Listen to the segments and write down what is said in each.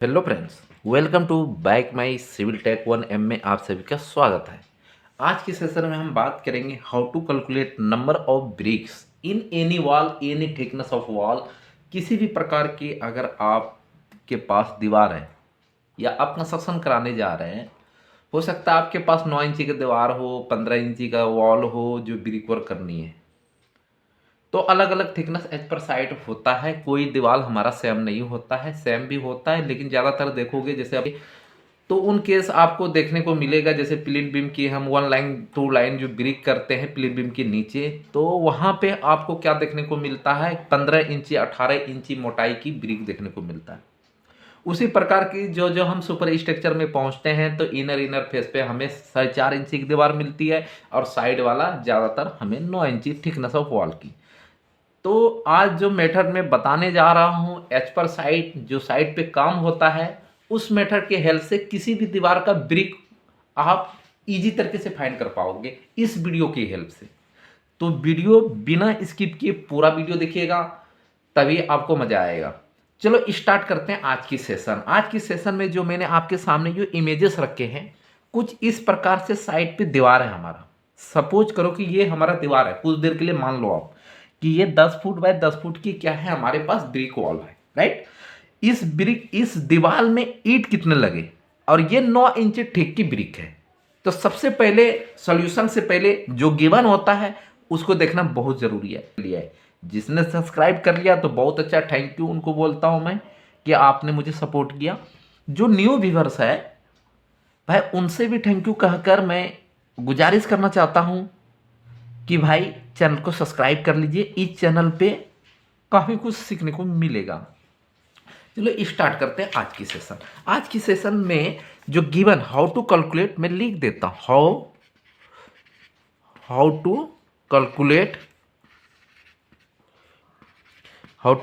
Hello friends, welcome to back my civil tech 1M में आप सभी का स्वागत है। आज के सेशन में हम बात करेंगे how to calculate number of bricks in any wall, any thickness of wall. किसी भी प्रकार की अगर आपके पास दीवार है या आप कंस्ट्रक्शन कराने जा रहे हैं, हो सकता है आपके पास 9 इंची की दीवार हो, 15 इंची का वॉल हो जो ब्रिक वर्क करनी है। तो अलग अलग थिकनेस एज पर साइड होता है। कोई दीवार हमारा सेम नहीं होता है, सेम भी होता है, लेकिन ज़्यादातर देखोगे जैसे अभी तो उन केस आपको देखने को मिलेगा जैसे प्लिन बीम की हम 1 लाइन 2 लाइन जो ब्रिक करते हैं प्लिन बीम के नीचे, तो वहाँ पे आपको क्या देखने को मिलता है, 15 इंची 18 इंची मोटाई की ब्रिक देखने को मिलता है। उसी प्रकार की जो जो हम सुपर स्ट्रक्चर में पहुंचते हैं तो इनर फेस पे हमें 4.5 इंची की दीवार मिलती है और साइड वाला ज़्यादातर हमें 9 इंची थिकनेस ऑफ वॉल की। तो आज जो मेथड मैं बताने जा रहा हूँ एज पर साइट जो साइट पे काम होता है, उस मेथड के हेल्प से किसी भी दीवार का ब्रिक आप इजी तरीके से फाइंड कर पाओगे इस वीडियो की हेल्प से। तो वीडियो बिना स्किप किए पूरा वीडियो देखिएगा, तभी आपको मजा आएगा। चलो स्टार्ट करते हैं आज की सेशन। आज की सेशन में जो मैंने आपके सामने जो इमेजेस रखे हैं, कुछ इस प्रकार से साइड पे दीवार है हमारा। सपोज करो कि ये हमारा दीवार है, कुछ देर के लिए मान लो आप कि ये 10 फुट बाय 10 फुट की क्या है, हमारे पास ब्रिक वॉल है, राइट। इस दीवार में ईंट कितने लगे और ये 9 इंच थिक की ब्रिक है। तो सबसे पहले सॉल्यूशन से पहले जो गिवन होता है उसको देखना बहुत जरूरी है। जिसने सब्सक्राइब कर लिया तो बहुत अच्छा, थैंक यू उनको बोलता हूं मैं कि आपने मुझे सपोर्ट किया। जो न्यू व्यूअर्स है भाई, उनसे भी थैंक यू कहकर मैं गुजारिश करना चाहता हूं कि भाई चैनल को सब्सक्राइब कर लीजिए। इस चैनल पे काफ़ी कुछ सीखने को मिलेगा। चलो स्टार्ट करते हैं आज की सेशन। आज की सेशन में जो गिवन हाउ टू कैलकुलेट मैं लिख देता हूं, how to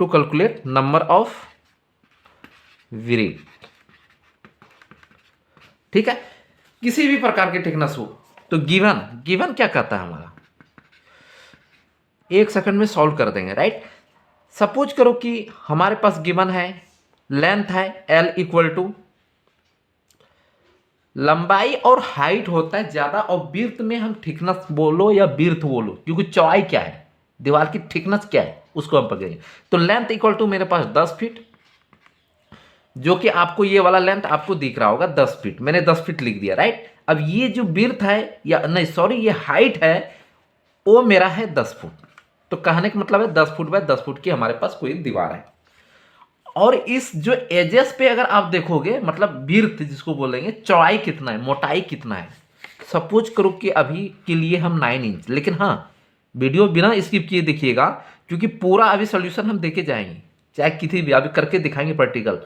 calculate number of brick. ठीक है, किसी भी प्रकार की थिकनेस हो तो गिवन क्या कहता है हमारा, 1 सेकंड में सॉल्व कर देंगे, राइट। सपोज करो कि हमारे पास गिवन है लेंथ है L इक्वल टू, लंबाई और हाइट होता है ज्यादा, और बिर्थ में हम थिकनेस बोलो या बिर्थ बोलो, क्योंकि चौड़ाई क्या है, दीवार की थिकनेस क्या है उसको हम पकड़ेंगे। तो लेंथ इक्वल टू मेरे पास 10 फीट, जो कि आपको ये वाला लेंथ आपको दिख रहा होगा 10 फीट, मैंने 10 फीट लिख दिया, राइट। अब ये जो बिर्थ है या नहीं सॉरी ये हाइट है, वो मेरा है 10 फुट। तो कहने का मतलब है 10 फुट बाय 10 फुट की हमारे पास कोई दीवार है। और इस जो एजेस पे अगर आप देखोगे, मतलब बिर्थ जिसको बोलेंगे, चौड़ाई कितना है, मोटाई कितना है। सपोज करो कि अभी के लिए हम 9 इंच, लेकिन हाँ वीडियो बिना स्किप किए देखिएगा, क्योंकि पूरा अभी सोल्यूशन हम देके जाएंगे, चाहे किसी भी अभी करके दिखाएंगे प्रैक्टिकल।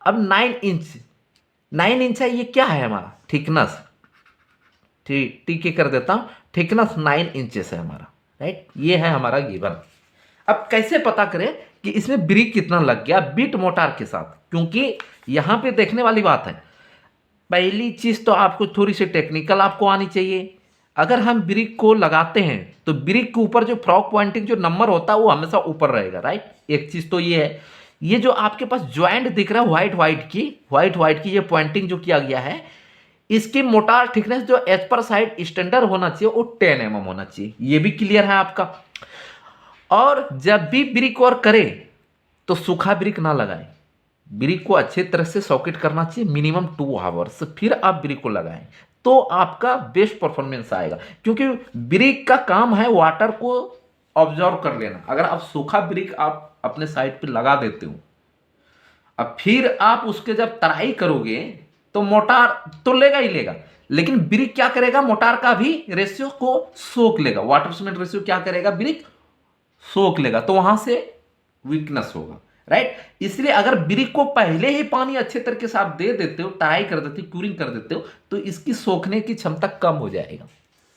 अब 9 इंच है, ये क्या है हमारा थिकनेस, ठीक है कर देता हूं, थिकनेस 9 इंचेस है हमारा, राइट। ये है हमारा गिवन। अब कैसे पता करें कि इसमें ब्रिक कितना लग गया बिट मोटार के साथ, क्योंकि यहां पे देखने वाली बात है। पहली चीज तो आपको थोड़ी सी टेक्निकल आपको आनी चाहिए। अगर हम ब्रिक को लगाते हैं तो ब्रिक के ऊपर जो फ्रॉग पॉइंटिंग जो नंबर होता है वो हमेशा ऊपर रहेगा, राइट। एक चीज तो ये है, ये जो आपके पास ज्वाइंट दिख रहा है व्हाइट व्हाइट की ये पॉइंटिंग जो किया गया है, इसकी मोटार थिकनेस जो एज पर साइड स्टैंडर्ड होना चाहिए वो 10 mm होना चाहिए। ये भी क्लियर है आपका। और जब भी ब्रिक वर्क करे तो सूखा ब्रिक ना लगाएं, ब्रिक को अच्छे तरह से सॉकेट करना चाहिए मिनिमम 2 आवर्स, फिर आप ब्रिक को लगाएं तो आपका बेस्ट परफॉर्मेंस आएगा। क्योंकि ब्रिक का काम है वाटर को ऑब्जॉर्व कर लेना। अगर आप सूखा ब्रिक आप अपने साइड पे लगा देते हो, अब फिर आप उसके जब तराई करोगे तो मोटार तो लेगा ही लेगा, लेकिन ब्रिक क्या करेगा, मोटार का भी रेशियो को सोख लेगा, वाटर सीमेंट रेशियो क्या करेगा, ब्रिक सोख लेगा, तो वहां से वीकनेस होगा, राइट। इसलिए अगर ब्रिक को पहले ही पानी अच्छे तरीके से आप दे देते हो, टाई कर देते हो, क्यूरिंग कर देते हो, तो इसकी सोखने की क्षमता कम हो जाएगा।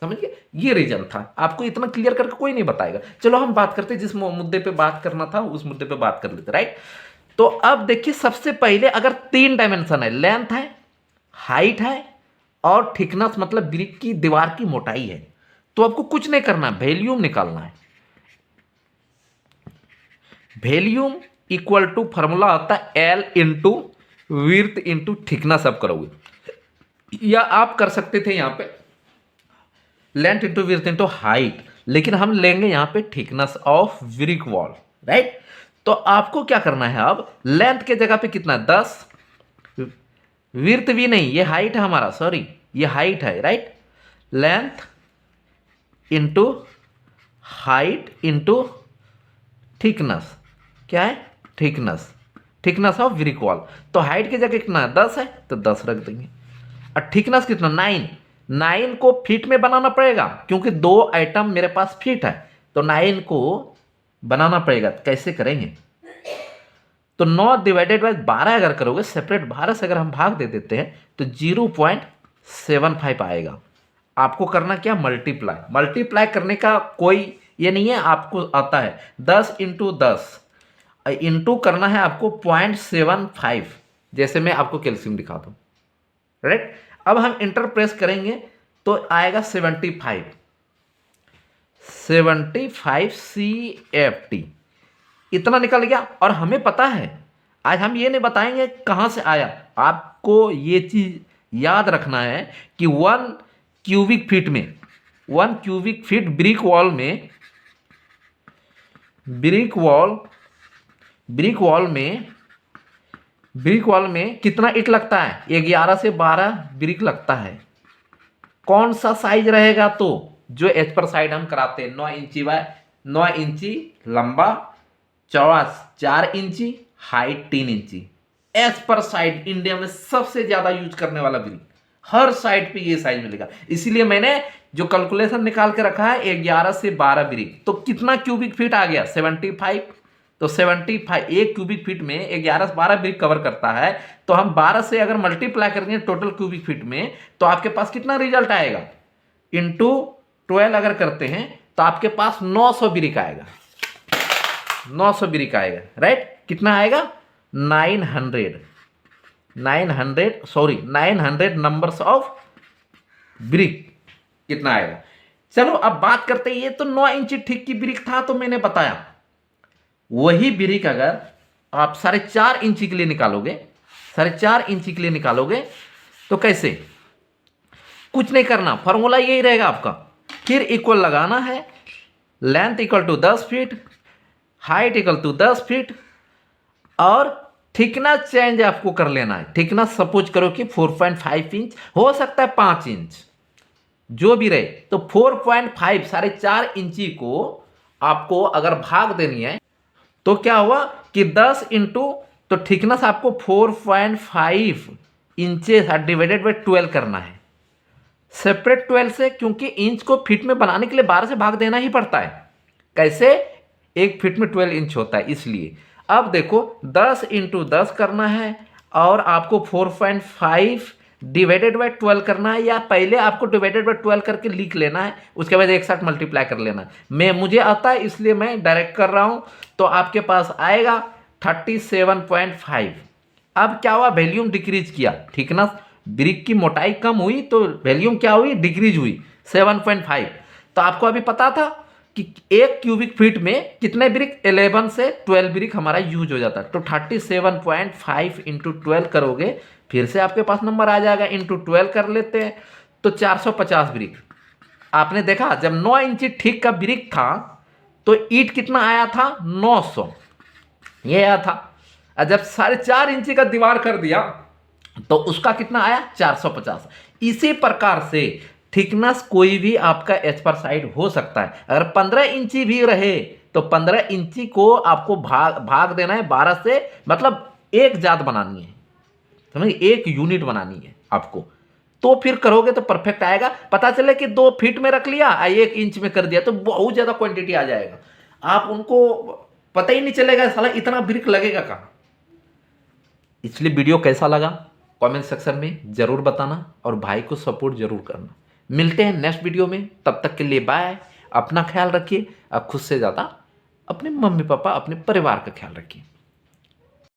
समझिए, ये रीजन था। आपको इतना क्लियर करके कोई नहीं बताएगा। चलो हम बात करते, जिस मुद्दे पे बात करना था उस मुद्दे पे बात कर लेते, राइट। तो अब देखिए, सबसे पहले अगर 3 डायमेंशन है, लेंथ है, हाइट है और थिकनेस मतलब ब्रिक की दीवार की मोटाई है, तो आपको कुछ नहीं करना है, वैल्यूम निकालना है। वैल्यूम इक्वल टू फॉर्मूला होता है L into width into thickness आप करोगे, या आप कर सकते थे यहाँ पे length into width into height, लेकिन हम लेंगे यहाँ पे thickness of brick wall, right. तो आपको क्या करना है, अब लेंथ के जगह पे कितना 10, विड्थ भी नहीं, ये हाइट है हमारा, सॉरी ये हाइट है, right. Length into height into thickness, क्या है thickness, thickness of brick wall. तो हाइट की जगह कितना 10 है तो 10 रख देंगे, और थिकनेस कितना 9, 9 को फीट में बनाना पड़ेगा क्योंकि 2 आइटम मेरे पास फीट है, तो 9 को बनाना पड़ेगा। कैसे करेंगे, तो 9 डिवाइडेड बाय 12 अगर करोगे, सेपरेट 12 से अगर हम भाग दे देते हैं तो 0.75 आएगा। आपको करना क्या, मल्टीप्लाई, मल्टीप्लाई करने का कोई ये नहीं है, आपको आता है 10 इंटू 10 इंटू करना है आपको 0.75, जैसे मैं आपको कैल्शियम दिखा दूँ, राइट। अब हम इंटर प्रेस करेंगे तो आएगा 75 CFT, इतना निकल गया। और हमें पता है, आज हम ये नहीं बताएंगे कहाँ से आया, आपको ये चीज़ याद रखना है कि 1 क्यूबिक फीट में, 1 क्यूबिक फीट ब्रिक वॉल में कितना ईंट लगता है, 11 से 12 ब्रिक लगता है। कौन सा साइज रहेगा, तो जो एच पर साइड हम कराते हैं 9 इंची बाय 9 इंची लंबा, चौड़ा 4 इंची, हाइट 3 इंची। एच पर साइड इंडिया में सबसे ज्यादा यूज करने वाला ब्रिक, हर साइड पे ये साइज मिलेगा। इसीलिए मैंने जो कैलकुलेशन निकाल के रखा है 11 से 12 ब्रिक, तो कितना क्यूबिक फीट आ गया 75, तो 75 1 क्यूबिक फीट में 11 से 12 ब्रिक कवर करता है। तो हम 12 से अगर मल्टीप्लाई करेंगे टोटल क्यूबिक फीट में, तो आपके पास कितना रिजल्ट आएगा, इंटू 12 अगर करते हैं तो आपके पास 900 ब्रिक आएगा, 900 ब्रिक आएगा, राइट। कितना आएगा 900 नंबर्स ऑफ ब्रिक कितना आएगा। चलो अब बात करते हैं, ये तो 9 इंची थिक की ब्रिक था तो मैंने बताया, वही ब्रिक अगर आप 4.5 इंची के लिए निकालोगे, 4.5 इंची के लिए निकालोगे तो कैसे, कुछ नहीं करना, फॉर्मूला यही रहेगा आपका, फिर इक्वल लगाना है, length equal to 10 feet, height equal to 10 feet, और थिकनेस चेंज आपको कर लेना है। थिकनेस सपोज करो कि 4.5 इंच, हो सकता है 5 इंच, जो भी रहे, तो 4.5 4.5 इंची को आपको अगर भाग देनी है तो क्या हुआ कि 10 इंटू, तो थिकनेस आपको 4.5 इंचेस डिवाइडेड बाई 12 करना है, सेपरेट 12 से, क्योंकि इंच को फीट में बनाने के लिए 12 से भाग देना ही पड़ता है। कैसे, 1 फीट में 12 इंच होता है, इसलिए। अब देखो 10 इंटू 10 करना है, और आपको 4.5 डिवाइडेड बाई 12 करना है, या पहले आपको डिवाइडेड बाई 12 करके लिख लेना है, उसके बाद एक साथ मल्टीप्लाई कर लेना है। मुझे आता है इसलिए मैं डायरेक्ट कर रहा हूं। तो आपके पास आएगा 37.5। अब क्या हुआ, वॉल्यूम डिक्रीज किया, ठीक ना, ब्रिक की मोटाई कम हुई तो वॉल्यूम क्या हुई, डिक्रीज हुई 7.5। तो आपको अभी पता था कि 1 क्यूबिक फीट में कितने ब्रिक, 11 से 12 ब्रिक हमारा यूज हो जाता है। तो 37.5 इंटू 12 करोगे, फिर से आपके पास नंबर आ जाएगा, इंटू 12 कर लेते हैं तो 450 ब्रिक। आपने देखा जब 9 इंची ठीक का ब्रिक था तो ईंट कितना आया था 900, ये आया था। और जब 4.5 इंची का दीवार कर दिया तो उसका कितना आया 450। इसी प्रकार से थिकनेस कोई भी आपका एच पर साइड हो सकता है। अगर 15 इंची भी रहे तो 15 इंची को आपको भाग देना है 12 से, मतलब एक जात बनानी है, समझिए, एक यूनिट बनानी है आपको, तो फिर करोगे तो परफेक्ट आएगा। पता चले कि 2 फीट में रख लिया, 1 इंच में कर दिया तो बहुत ज्यादा क्वांटिटी आ जाएगा, आप उनको पता ही नहीं चलेगा साला इतना ब्रिक लगेगा कहाँ। इसलिए वीडियो कैसा लगा कमेंट सेक्शन में जरूर बताना, और भाई को सपोर्ट जरूर करना। मिलते हैं नेक्स्ट वीडियो में, तब तक के लिए बाय। अपना ख्याल रखिए, और खुद से ज़्यादा अपने मम्मी पापा, अपने परिवार का ख्याल रखिए।